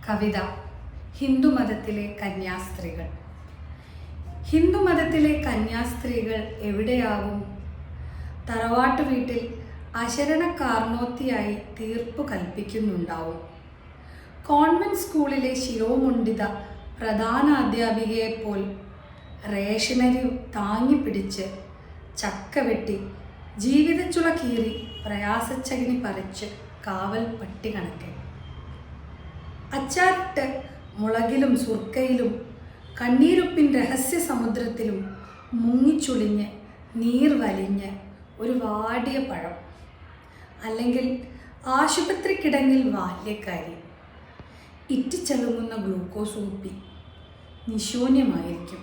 കവിത ഹിന്ദുമതത്തിലെ കന്യാസ്ത്രീകൾ. ഹിന്ദുമതത്തിലെ കന്യാസ്ത്രീകൾ എവിടെയാവും? തറവാട്ട് വീട്ടിൽ അശരണ കാർന്നോത്തിയായി തീർപ്പു കൽപ്പിക്കുന്നുണ്ടാവും. കോൺവെന്റ് സ്കൂളിലെ ശിരോമുണ്ടിത പ്രധാന അധ്യാപികയെപ്പോൽ റേഷനരി താങ്ങിപ്പിടിച്ച്, ചക്ക വെട്ടി, ജീവിതച്ചുള കീറി, പ്രയാസച്ചകിനി പറിച്ച് കാവൽ പട്ടി കണക്കെ അച്ചാറിട്ട് മുളകിലും സുർക്കയിലും കണ്ണീരുപ്പിൻ രഹസ്യ സമുദ്രത്തിലും മുങ്ങിച്ചുളിഞ്ഞ് നീർ വലിഞ്ഞ് ഒരു വാടിയ പഴം, അല്ലെങ്കിൽ ആശുപത്രി കിടങ്ങിൽ ബാല്യക്കാരി, ഇറ്റിച്ചളുങ്ങുന്ന ഗ്ലൂക്കോസ് ഊപ്പി നിശൂന്യമായിരിക്കും.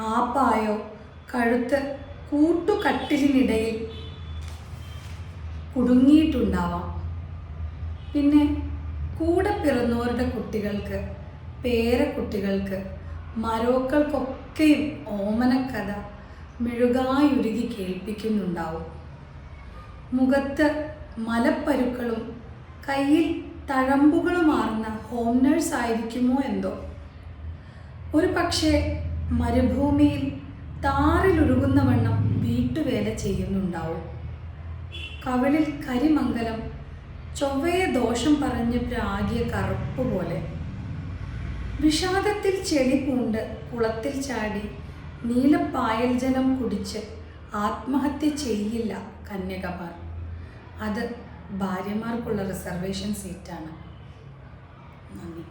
ആപ്പായോ കഴുത്ത് കൂട്ടുകട്ടിലിനിടയിൽ കുടുങ്ങിയിട്ടുണ്ടാവാം. പിന്നെ കൂടെ പിറന്നവരുടെ കുട്ടികൾക്ക്, പേരക്കുട്ടികൾക്ക്, മരോക്കൾക്കൊക്കെയും ഓമനക്കഥ മെഴുകായുരുകി കേൾപ്പിക്കുന്നുണ്ടാവും. മുഖത്ത് മലപ്പരുക്കളും കയ്യിൽ തഴമ്പുകളുമാർന്ന ഹോം നേഴ്സ് ആയിരിക്കുമോ എന്തോ. ഒരു പക്ഷേ മരുഭൂമിയിൽ താറിലൊഴുകുന്ന വണ്ണം വീട്ടുവേല ചെയ്യുന്നുണ്ടാവും. കവിളിൽ കരിമംഗലം, ചൊവ്വയെ ദോഷം പറഞ്ഞ് പ്രാഗിയ കറുപ്പ് പോലെ. വിഷാദത്തിൽ ചെടി പൂണ്ട് കുളത്തിൽ ചാടി നീലപ്പായൽ ജലം കുടിച്ച് ആത്മഹത്യ ചെയ്യില്ല കന്യകമാർ. അത് ഭാര്യമാർക്കുള്ള റിസർവേഷൻ സീറ്റാണ്. നന്ദി.